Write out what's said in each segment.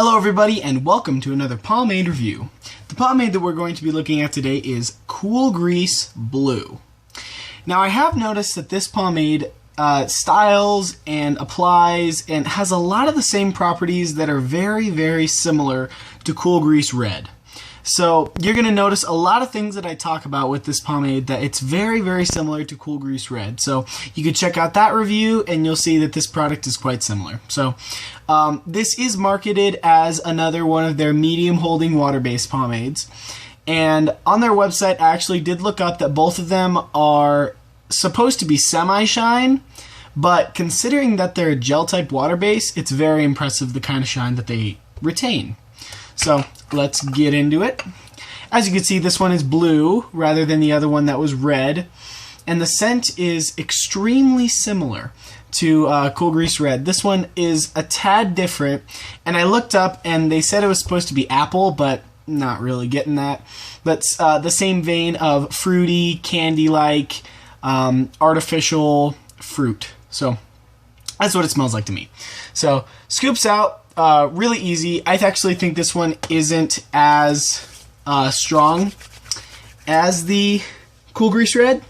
Hello everybody and welcome to another pomade review. The pomade that we're going to be looking at today is Cool Grease Blue. Now I have noticed that this pomade styles and applies and has a lot of the same properties that are very similar to Cool Grease Red. So you're going to notice a lot of things that I talk about with this pomade that it's very similar to Cool Grease Red. So you can check out that review and you'll see that this product is quite similar. So this is marketed as another one of their medium holding water-based pomades. And on their website I actually did look up that both of them are supposed to be semi-shine, but considering that they're a gel type water base, it's very impressive the kind of shine that they retain. So let's get into it. As you can see, this one is blue rather than the other one that was red, and the scent is extremely similar to Cool Grease Red. This one is a tad different, and I looked up and they said it was supposed to be apple, but not really getting that. But the same vein of fruity, candy-like, artificial fruit. So that's what it smells like to me. So scoops out. Really easy. I actually think this one isn't as strong as the Cool Grease Red.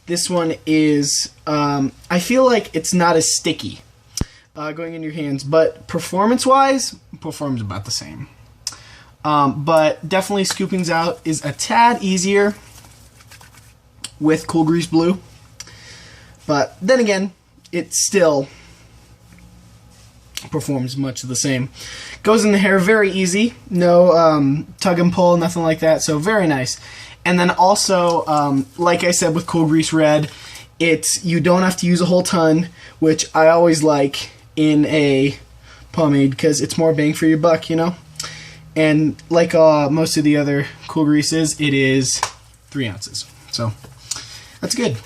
This one is, I feel like it's not as sticky going in your hands, but performance-wise, performs about the same. But definitely scoopings out is a tad easier with Cool Grease Blue. But then again, it's still performs much the same. Goes in the hair very easy, no tug and pull, nothing like that, so very nice. And then also, like I said with Cool Grease Red, you don't have to use a whole ton, which I always like in a pomade because it's more bang for your buck, you know. And like most of the other Cool Greases, it is 3 ounces, so that's good.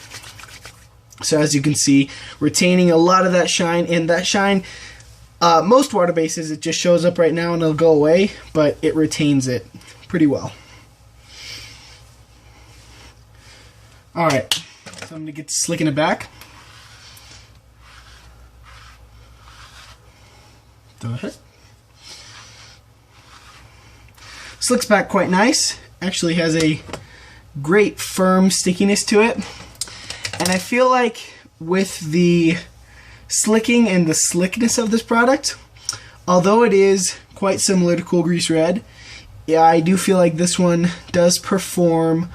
So as you can see, retaining a lot of that shine, and that shine, most water bases, it just shows up right now and it'll go away, but it retains it pretty well. Alright, so I'm going to get to slicking it back. Go ahead. Slicks back quite nice. Actually has a great firm stickiness to it. And I feel like with the slicking and the slickness of this product, although it is quite similar to Cool Grease Red, yeah, I do feel like this one does perform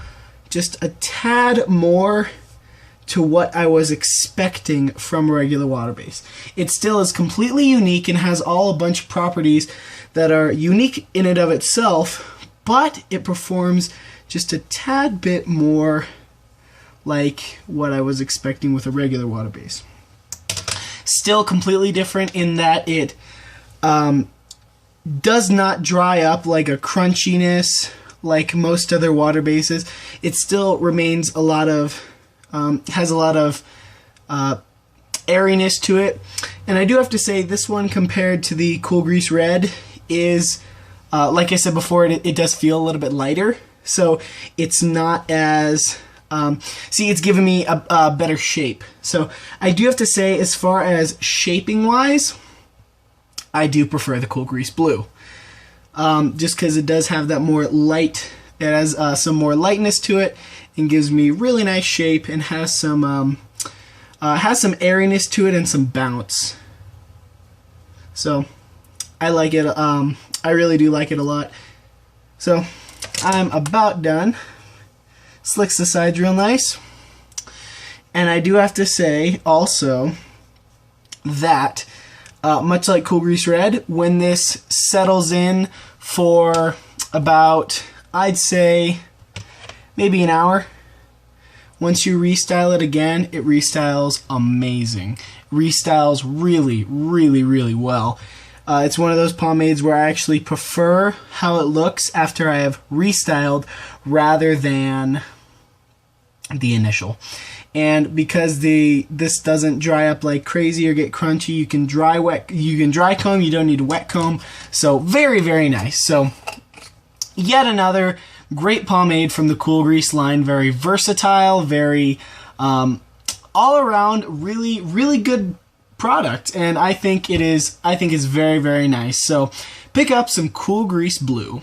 just a tad more to what I was expecting from a regular water base. It still is completely unique and has a bunch of properties that are unique in and of itself, but it performs just a tad bit more like what I was expecting with a regular water base. Still completely different in that it does not dry up like a crunchiness like most other water bases. It still remains has a lot of airiness to it. And I do have to say this one compared to the Cool Grease Red is, like I said before, it does feel a little bit lighter. So it's not as... see, it's given me a better shape. So I do have to say, as far as shaping wise, I do prefer the Cool Grease Blue. Just because it does have that more light, it has some more lightness to it and gives me really nice shape and has some airiness to it and some bounce. So I like it. I really do like it a lot. So I'm about done. Slicks the sides real nice. And I do have to say also that much like Cool Grease Red, when this settles in for about, I'd say, maybe an hour, once you restyle it again, it restyles amazing. Restyles really well. It's one of those pomades where I actually prefer how it looks after I have restyled rather than the initial. And because this doesn't dry up like crazy or get crunchy, you can dry comb, you don't need a wet comb. So very nice. So yet another great pomade from the Cool Grease line. Very versatile, very all around really good product, and I think it's very, very nice. So pick up some Cool Grease Blue.